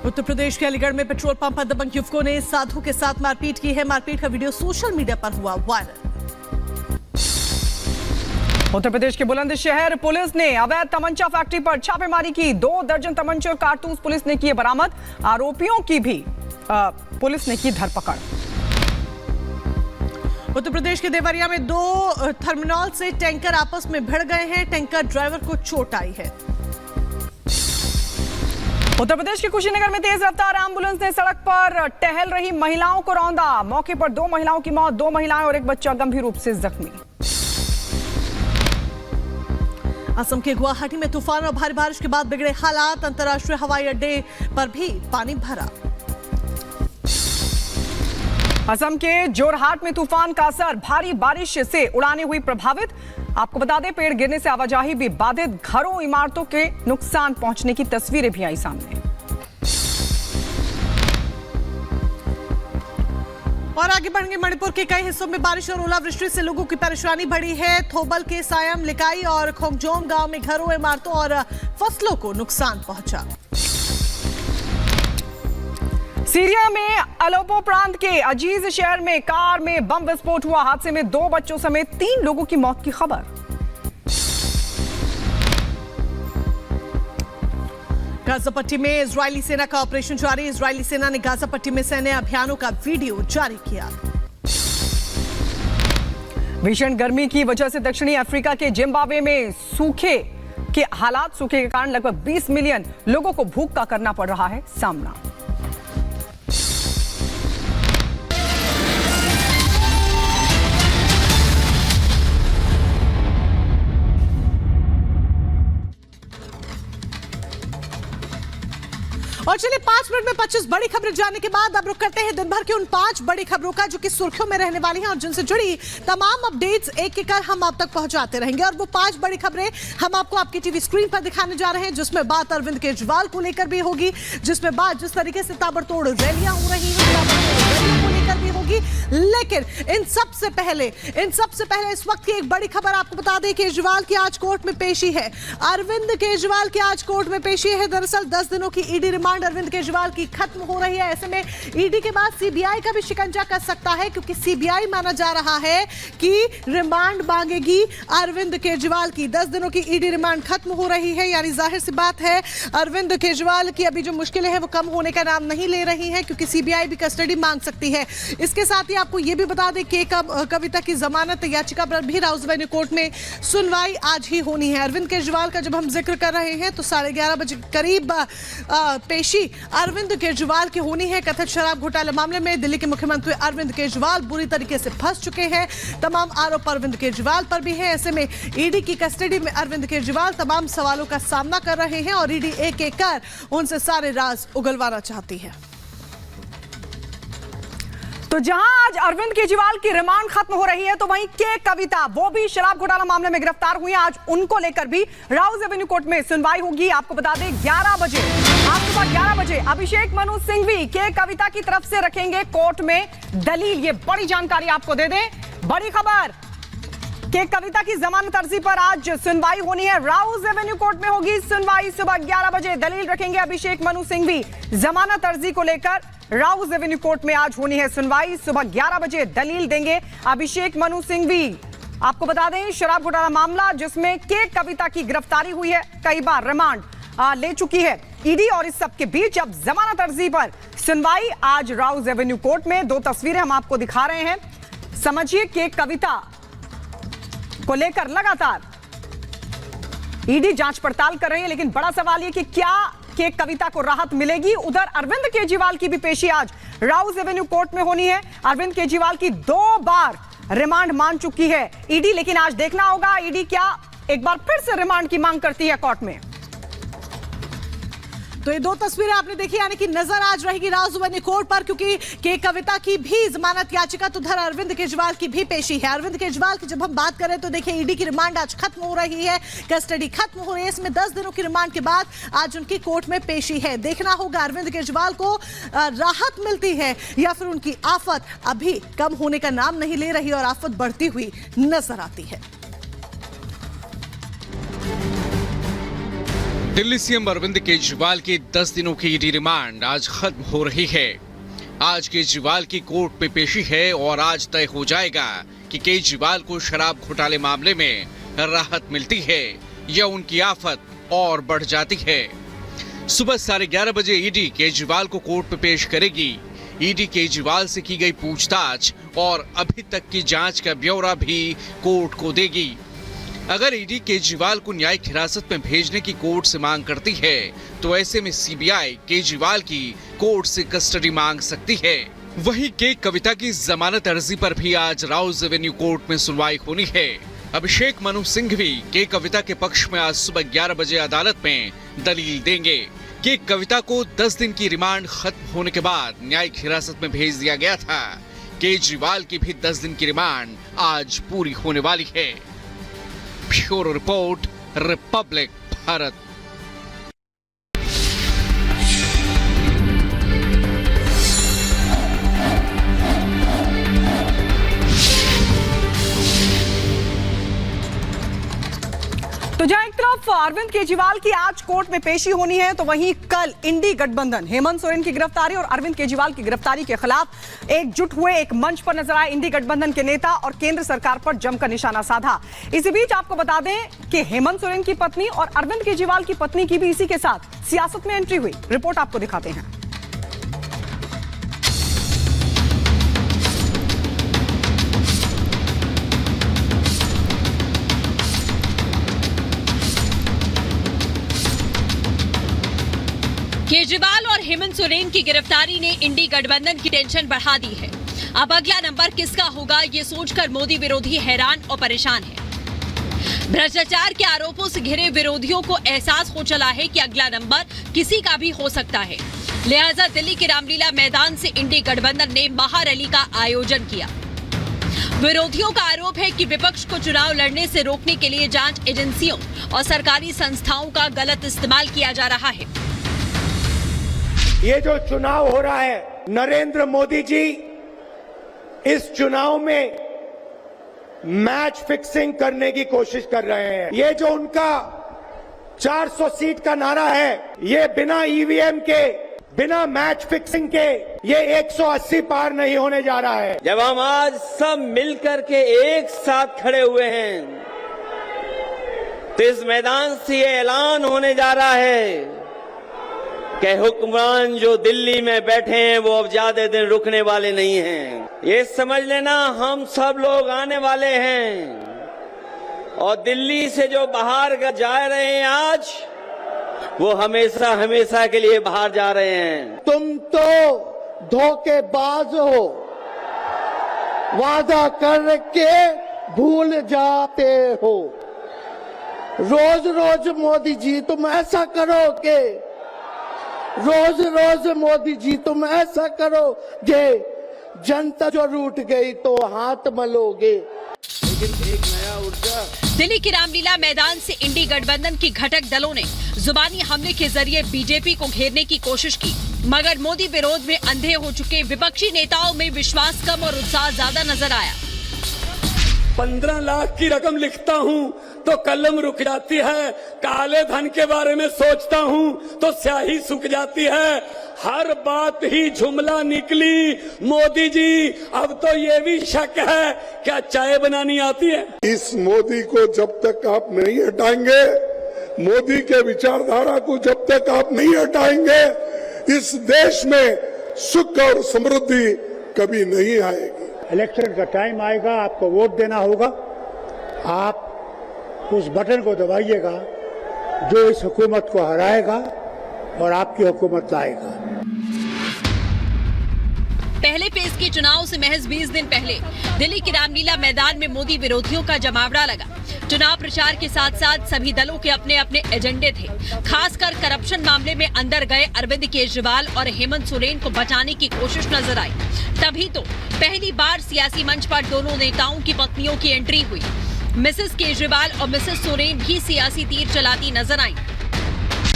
उत्तर प्रदेश के अलीगढ़ में petrol pump पर दबंग युवकों ने साधु के साथ मारपीट की है। मारपीट का वीडियो सोशल मीडिया पर हुआ वायरल। उत्तर प्रदेश के बुलंदशहर पुलिस ने अवैध तमंचा फैक्ट्री पर छापेमारी की। 2 दर्जन तमंचे और कारतूस पुलिस ने किए बरामद। आरोपियों की भी पुलिस ने की धरपकड़। उत्तर प्रदेश के देवरिया में 2 थर्मिनल से टैंकर आपस में भिड़ गए हैं। टैंकर ड्राइवर को चोट आई है। उत्तर प्रदेश के कुशीनगर में तेज रफ्तार एम्बुलेंस ने सड़क पर टहल रही महिलाओं को रौंदा। मौके पर 2 महिलाओं की मौत, 2 महिलाएं और एक बच्चा गंभीर रूप से जख्मी। असम के गुवाहाटी में तूफान और भारी बारिश के बाद बिगड़े हालात। अंतर्राष्ट्रीय हवाई अड्डे पर भी पानी भरा। असम के जोरहाट में तूफान का असर, भारी बारिश से उड़ानें हुई प्रभावित। आपको बता दें, पेड़ गिरने से आवाजाही भी बाधित। घरों, इमारतों के नुकसान पहुंचने की तस्वीरें भी आई सामने। और आगे बढ़ेंगे, मणिपुर के कई हिस्सों में बारिश और ओलावृष्टि से लोगों की परेशानी बढ़ी है। थोबल के सायम, लिकाई और खोंगजोम गांव में घरों, इमारतों और फसलों को नुकसान पहुंचा। सीरिया में अलेप्पो प्रांत के अजीज शहर में कार में बम विस्फोट हुआ। हादसे में 2 बच्चों समेत 3 लोगों की मौत की खबर। गाजा पट्टी में इजरायली सेना का ऑपरेशन जारी। इजरायली सेना ने गाजा पट्टी में सैन्य अभियानों का वीडियो जारी किया। भीषण गर्मी की वजह से दक्षिणी अफ्रीका के जिम्बाब्वे में सूखे के कारण लगभग 20 मिलियन लोगों को भूख का करना पड़ रहा है सामना। और चलिए 5 मिनट में 25 बड़ी खबरें जानने के बाद अब रुक करते हैं दिन भर की उन 5 बड़ी खबरों का जो कि सुर्खियों में रहने वाली हैं और जिनसे जुड़ी तमाम अपडेट्स एक एक कर हम आप तक पहुंचाते रहेंगे। और वो 5 बड़ी खबरें हम आपको आपकी टीवी स्क्रीन पर दिखाने जा रहे हैं, जिसमें बात अरविंद केजरीवाल को लेकर भी होगी, जिसमें बात जिस तरीके से ताबड़तोड़ रैलियां हो रही हैं को लेकर भी होगी। लेकिन इन सबसे पहले इस वक्त की एक बड़ी खबर आपको बता दें, केजरीवाल की आज कोर्ट में पेशी है। अरविंद केजरीवाल की आज कोर्ट में पेशी है। दरअसल 10 दिनों की ईडी रिमांड अरविंद केजरीवाल की खत्म हो रही है। ऐसे में ईडी के बाद सीबीआई का भी शिकंजा कस सकता है, क्योंकि सीबीआई माना जा रहा है कि रिमांड मांगेगी अरविंद केजरीवाल की। 10 दिनों की ईडी रिमांड खत्म हो रही है, यानी जाहिर सी बात है अरविंद केजरीवाल की अभी जो मुश्किलें हैं वो कम होने का नाम नहीं ले रही हैं, क्योंकि सीबीआई भी कस्टडी मांग सकती है। इसके साथ ही आपको यह भी बता दें कि कविता की जमानत याचिका पर भी राउस एवेन्यू कोर्ट में सुनवाई आज ही होनी है। अरविंद केजरीवाल का जब हम जिक्र कर रहे हैं तो 11:30 बजे करीब पेशी अरविंद केजरीवाल की होनी है। कथित शराब घोटाले मामले में दिल्ली के मुख्यमंत्री अरविंद केजरीवाल बुरी तरीके से फंस चुके हैं। तमाम आरोप अरविंद केजरीवाल पर भी है। ऐसे में ईडी की कस्टडी में अरविंद केजरीवाल तमाम सवालों का सामना कर रहे हैं और ईडी एक एक कर उनसे सारे राज उगलवाना चाहती है। तो जहां आज अरविंद केजरीवाल की रिमांड खत्म हो रही है, तो वहीं के कविता, वो भी शराब घोटाला मामले में गिरफ्तार हुई है। आज उनको लेकर भी राउस एवेन्यू कोर्ट में सुनवाई होगी। आपको बता दें 11 बजे, आज सुबह 11 बजे अभिषेक मनु सिंघवी के कविता की तरफ से रखेंगे कोर्ट में दलील। ये बड़ी जानकारी आपको दे दें, बड़ी खबर के कविता की जमानत अर्जी पर आज सुनवाई होनी है। राउस एवेन्यू कोर्ट में होगी सुनवाई। सुबह 11 बजे दलील रखेंगे अभिषेक मनु सिंघवी। जमानत अर्जी को लेकर राउस एवेन्यू कोर्ट में आज होनी है सुनवाई। सुबह 11 बजे दलील देंगे अभिषेक मनु सिंघवी। आपको बता दें, शराब घोटाला मामला जिसमें के कविता की गिरफ्तारी हुई है, कई बार रिमांड ले चुकी है ईडी, और इस सब के बीच अब जमानत अर्जी पर सुनवाई आज राउस एवेन्यू कोर्ट में। 2 तस्वीरें हम आपको दिखा रहे हैं, समझिए कि कविता को लेकर लगातार ईडी जांच पड़ताल कर रही है, लेकिन बड़ा सवाल यह कि क्या के कविता को राहत मिलेगी। उधर अरविंद केजरीवाल की भी पेशी आज राउस एवेन्यू कोर्ट में होनी है। अरविंद केजरीवाल की 2 बार रिमांड मान चुकी है ईडी, लेकिन आज देखना होगा ईडी क्या एक बार फिर से रिमांड की मांग करती है कोर्ट में। तो ये 2 तस्वीरें आपने देखी, यानी कि नजर आज रहेगी राउस एवेन्यू कोर्ट पर, क्योंकि के कविता की भी जमानत याचिका, तो उधर अरविंद केजरीवाल की भी पेशी है। अरविंद केजरीवाल की जब हम बात करें तो देखिए ईडी की रिमांड आज खत्म हो रही है, कस्टडी खत्म हो रही है। इसमें 10 दिनों की रिमांड के बाद आज उनकी कोर्ट में पेशी है। देखना होगा अरविंद केजरीवाल को राहत मिलती है या फिर उनकी आफत अभी कम होने का नाम नहीं ले रही और आफत बढ़ती हुई नजर आती है। दिल्ली सीएम अरविंद केजरीवाल की 10 दिनों की ईडी रिमांड आज खत्म हो रही है। आज केजरीवाल की कोर्ट में पेशी है और आज तय हो जाएगा कि केजरीवाल को शराब घोटाले मामले में राहत मिलती है या उनकी आफत और बढ़ जाती है। सुबह 11:30 बजे ईडी केजरीवाल को कोर्ट में पेश करेगी। ईडी केजरीवाल से की गई पूछताछ और अभी तक की जांच का ब्यौरा भी कोर्ट को देगी। अगर ईडी केजरीवाल को न्यायिक हिरासत में भेजने की कोर्ट से मांग करती है तो ऐसे में सीबीआई केजरीवाल की कोर्ट से कस्टडी मांग सकती है। वहीं के कविता की जमानत अर्जी पर भी आज राउज एवेन्यू कोर्ट में सुनवाई होनी है। अभिषेक मनु सिंघवी के कविता के पक्ष में आज सुबह 11 बजे अदालत में दलील देंगे। के कविता को 10 दिन की रिमांड खत्म होने के बाद न्यायिक हिरासत में भेज दिया गया था। केजरीवाल की भी 10 दिन की रिमांड आज पूरी होने वाली है। Bureau report, Republic Bharat. तो जहां एक तरफ अरविंद केजरीवाल की आज कोर्ट में पेशी होनी है, तो वहीं कल इंडी गठबंधन हेमंत सोरेन की गिरफ्तारी और अरविंद केजरीवाल की गिरफ्तारी के खिलाफ एकजुट हुए एक मंच पर नजर आए इंडी गठबंधन के नेता और केंद्र सरकार पर जमकर निशाना साधा। इसी बीच आपको बता दें कि हेमंत सोरेन की पत्नी और अरविंद केजरीवाल की पत्नी की भी इसी के साथ सियासत में एंट्री हुई। रिपोर्ट आपको दिखाते हैं। केजरीवाल और हेमंत सोरेन की गिरफ्तारी ने इंडी गठबंधन की टेंशन बढ़ा दी है। अब अगला नंबर किसका होगा, ये सोचकर मोदी विरोधी हैरान और परेशान है। भ्रष्टाचार के आरोपों से घिरे विरोधियों को एहसास हो चला है कि अगला नंबर किसी का भी हो सकता है। लिहाजा दिल्ली के रामलीला मैदान से इंडी गठबंधन ने महारैली का आयोजन किया। विरोधियों का आरोप है कि विपक्ष को चुनाव लड़ने से रोकने के लिए जांच एजेंसियों और सरकारी संस्थाओं का गलत इस्तेमाल किया जा रहा है। ये जो चुनाव हो रहा है, नरेंद्र मोदी जी इस चुनाव में मैच फिक्सिंग करने की कोशिश कर रहे हैं। ये जो उनका 400 सीट का नारा है, ये बिना ईवीएम के, बिना मैच फिक्सिंग के ये 180 पार नहीं होने जा रहा है। जब हम आज सब मिलकर के एक साथ खड़े हुए हैं तो इस मैदान से ये ऐलान होने जा रहा है कि हुक्मरान जो दिल्ली में बैठे हैं वो अब ज्यादा दिन रुकने वाले नहीं हैं। ये समझ लेना, हम सब लोग आने वाले हैं और दिल्ली से जो बाहर जा रहे हैं आज, वो हमेशा हमेशा के लिए बाहर जा रहे हैं। तुम तो धोखेबाज हो, वादा करके भूल जाते हो। रोज रोज मोदी जी तुम ऐसा करोगे, रोज रोज मोदी जी तुम ऐसा करोगे, जनता जो रूठ गई तो हाथ मलोगे। लेकिन एक नया ऊर्जा। दिल्ली के रामलीला मैदान से इंडी गठबंधन की घटक दलों ने जुबानी हमले के जरिए बीजेपी को घेरने की कोशिश की, मगर मोदी विरोध में अंधे हो चुके विपक्षी नेताओं में विश्वास कम और उत्साह ज्यादा नजर आया। 15 लाख की रकम लिखता हूँ तो कलम रुक जाती है, काले धन के बारे में सोचता हूँ तो स्याही सूख जाती है। हर बात ही जुमला निकली। मोदी जी, अब तो ये भी शक है, क्या चाय बनानी आती है? इस मोदी को जब तक आप नहीं हटाएंगे, मोदी के विचारधारा को जब तक आप नहीं हटाएंगे, इस देश में सुख और समृद्धि कभी नहीं आएगी। इलेक्शन का टाइम आएगा, आपको वोट देना होगा। आप उस बटन को दबाइएगा जो इस हुकूमत को हराएगा और आपकी हुकूमत लाएगा। पहले फेज के चुनाव से महज 20 दिन पहले दिल्ली के रामलीला मैदान में मोदी विरोधियों का जमावड़ा लगा। चुनाव प्रचार के साथ साथ सभी दलों के अपने अपने एजेंडे थे। खासकर करप्शन मामले में अंदर गए अरविंद केजरीवाल और हेमंत सोरेन को बचाने की कोशिश नजर आई। तभी तो पहली बार सियासी मंच पर दोनों नेताओं की पत्नियों की एंट्री हुई। मिसेस केजरीवाल और मिसेस सोरेन भी सियासी तीर चलाती नजर आईं।